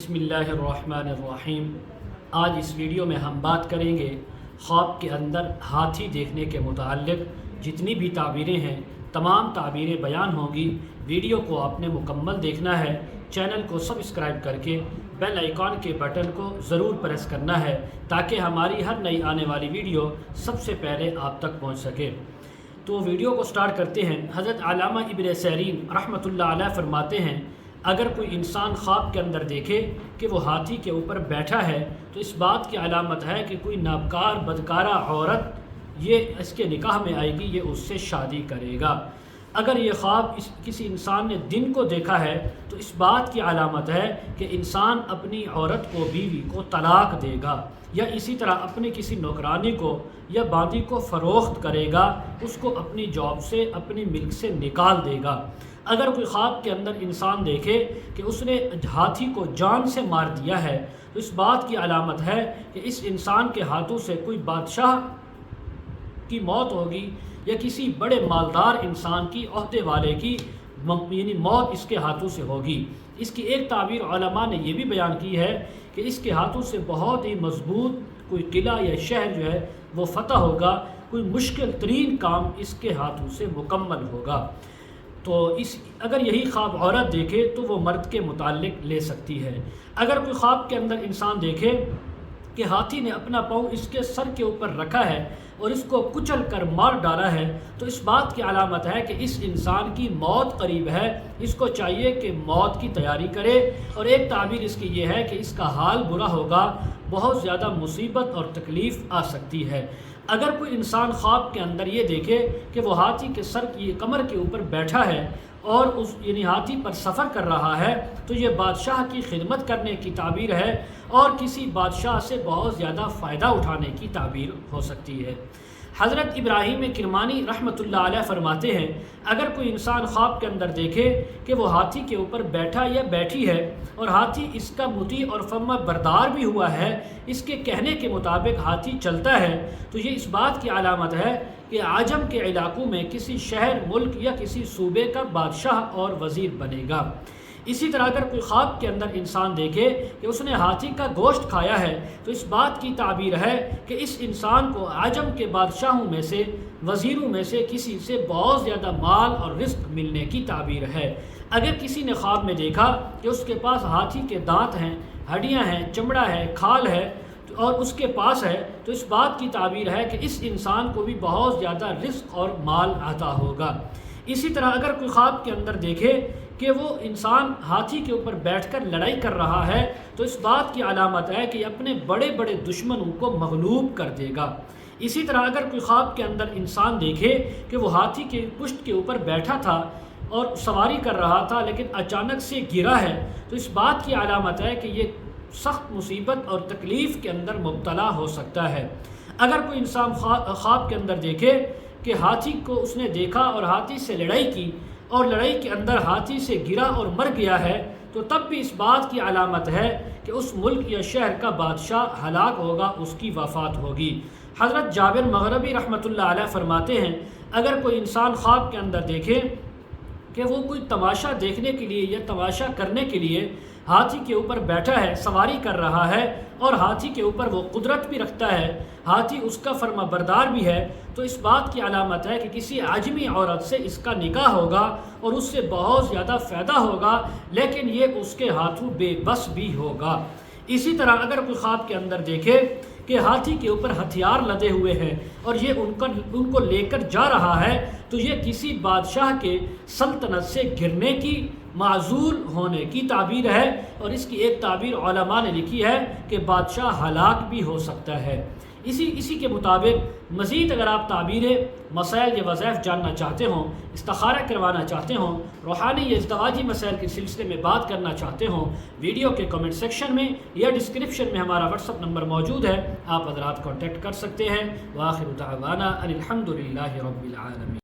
بسم اللہ الرحمن الرحیم۔ آج اس ویڈیو میں ہم بات کریں گے خواب کے اندر ہاتھی دیکھنے کے متعلق۔ جتنی بھی تعبیریں ہیں تمام تعبیریں بیان ہوں گی۔ ویڈیو کو آپ نے مکمل دیکھنا ہے۔ چینل کو سبسکرائب کر کے بیل آئیکن کے بٹن کو ضرور پریس کرنا ہے تاکہ ہماری ہر نئی آنے والی ویڈیو سب سے پہلے آپ تک پہنچ سکے۔ تو ویڈیو کو سٹارٹ کرتے ہیں۔ حضرت علامہ ابن سیرین رحمۃ اللہ علیہ فرماتے ہیں، اگر کوئی انسان خواب کے اندر دیکھے کہ وہ ہاتھی کے اوپر بیٹھا ہے تو اس بات کی علامت ہے کہ کوئی نابکار بدکارہ عورت یہ اس کے نکاح میں آئے گی، یہ اس سے شادی کرے گا۔ اگر یہ خواب کسی انسان نے دن کو دیکھا ہے تو اس بات کی علامت ہے کہ انسان اپنی عورت کو، بیوی کو طلاق دے گا، یا اسی طرح اپنے کسی نوکرانی کو یا باندی کو فروخت کرے گا، اس کو اپنی جاب سے، اپنی ملک سے نکال دے گا۔ اگر کوئی خواب کے اندر انسان دیکھے کہ اس نے ہاتھی کو جان سے مار دیا ہے تو اس بات کی علامت ہے کہ اس انسان کے ہاتھوں سے کوئی بادشاہ کی موت ہوگی یا کسی بڑے مالدار انسان کی، عہدے والے کی یعنی موت اس کے ہاتھوں سے ہوگی۔ اس کی ایک تعبیر علماء نے یہ بھی بیان کی ہے کہ اس کے ہاتھوں سے بہت ہی مضبوط کوئی قلعہ یا شہر جو ہے وہ فتح ہوگا، کوئی مشکل ترین کام اس کے ہاتھوں سے مکمل ہوگا۔ تو اگر یہی خواب عورت دیکھے تو وہ مرد کے متعلق لے سکتی ہے۔ اگر کوئی خواب کے اندر انسان دیکھے کہ ہاتھی نے اپنا پاؤں اس کے سر کے اوپر رکھا ہے اور اس کو کچل کر مار ڈالا ہے تو اس بات کی علامت ہے کہ اس انسان کی موت قریب ہے، اس کو چاہیے کہ موت کی تیاری کرے۔ اور ایک تعبیر اس کی یہ ہے کہ اس کا حال برا ہوگا، بہت زیادہ مصیبت اور تکلیف آ سکتی ہے۔ اگر کوئی انسان خواب کے اندر یہ دیکھے کہ وہ ہاتھی کے سر کی کمر کے اوپر بیٹھا ہے اور اس یعنی ہاتھی پر سفر کر رہا ہے تو یہ بادشاہ کی خدمت کرنے کی تعبیر ہے اور کسی بادشاہ سے بہت زیادہ فائدہ اٹھانے کی تعبیر ہو سکتی ہے۔ حضرت ابراہیم کرمانی رحمۃ اللہ علیہ فرماتے ہیں، اگر کوئی انسان خواب کے اندر دیکھے کہ وہ ہاتھی کے اوپر بیٹھا یا بیٹھی ہے اور ہاتھی اس کا مطیع اور فرما بردار بھی ہوا ہے، اس کے کہنے کے مطابق ہاتھی چلتا ہے، تو یہ اس بات کی علامت ہے کہ عجم کے علاقوں میں کسی شہر، ملک یا کسی صوبے کا بادشاہ اور وزیر بنے گا۔ اسی طرح اگر کوئی خواب کے اندر انسان دیکھے کہ اس نے ہاتھی کا گوشت کھایا ہے تو اس بات کی تعبیر ہے کہ اس انسان کو عجم کے بادشاہوں میں سے، وزیروں میں سے کسی سے بہت زیادہ مال اور رزق ملنے کی تعبیر ہے۔ اگر کسی نے خواب میں دیکھا کہ اس کے پاس ہاتھی کے دانت ہیں، ہڈیاں ہیں، چمڑا ہے، کھال ہے اور اس کے پاس ہے تو اس بات کی تعبیر ہے کہ اس انسان کو بھی بہت زیادہ رزق اور مال عطا ہوگا۔ اسی طرح اگر کوئی خواب کے اندر دیکھے کہ وہ انسان ہاتھی کے اوپر بیٹھ کر لڑائی کر رہا ہے تو اس بات کی علامت ہے کہ اپنے بڑے بڑے دشمنوں کو مغلوب کر دے گا۔ اسی طرح اگر کوئی خواب کے اندر انسان دیکھے کہ وہ ہاتھی کے پشت کے اوپر بیٹھا تھا اور سواری کر رہا تھا لیکن اچانک سے گرا ہے تو اس بات کی علامت ہے کہ یہ سخت مصیبت اور تکلیف کے اندر مبتلا ہو سکتا ہے۔ اگر کوئی انسان خواب کے اندر دیکھے کہ ہاتھی کو اس نے دیکھا اور ہاتھی سے لڑائی کی اور لڑائی کے اندر ہاتھی سے گرا اور مر گیا ہے تو تب بھی اس بات کی علامت ہے کہ اس ملک یا شہر کا بادشاہ ہلاک ہوگا، اس کی وفات ہوگی۔ حضرت جابر مغربی رحمۃ اللہ علیہ فرماتے ہیں، اگر کوئی انسان خواب کے اندر دیکھے کہ وہ کوئی تماشا دیکھنے کے لیے یا تماشا کرنے کے لیے ہاتھی کے اوپر بیٹھا ہے، سواری کر رہا ہے اور ہاتھی کے اوپر وہ قدرت بھی رکھتا ہے، ہاتھی اس کا فرما بردار بھی ہے، تو اس بات کی علامت ہے کہ کسی عجمی عورت سے اس کا نکاح ہوگا اور اس سے بہت زیادہ فائدہ ہوگا، لیکن یہ اس کے ہاتھوں بے بس بھی ہوگا۔ اسی طرح اگر کوئی خواب کے اندر دیکھے کہ ہاتھی کے اوپر ہتھیار لدے ہوئے ہیں اور یہ ان کو لے کر جا رہا ہے تو یہ کسی بادشاہ کے سلطنت سے گرنے کی، معزول ہونے کی تعبیر ہے۔ اور اس کی ایک تعبیر علماء نے لکھی ہے کہ بادشاہ ہلاک بھی ہو سکتا ہے۔ اسی کے مطابق مزید اگر آپ تعبیریں، مسائل یا وظائف جاننا چاہتے ہوں، استخارہ کروانا چاہتے ہوں، روحانی یا ازدواجی مسائل کے سلسلے میں بات کرنا چاہتے ہوں، ویڈیو کے کمنٹ سیکشن میں یا ڈسکرپشن میں ہمارا واٹس ایپ نمبر موجود ہے، آپ حضرات کانٹیکٹ کر سکتے ہیں۔ وآخر دعوانا ان الحمد للہ رب العالمین۔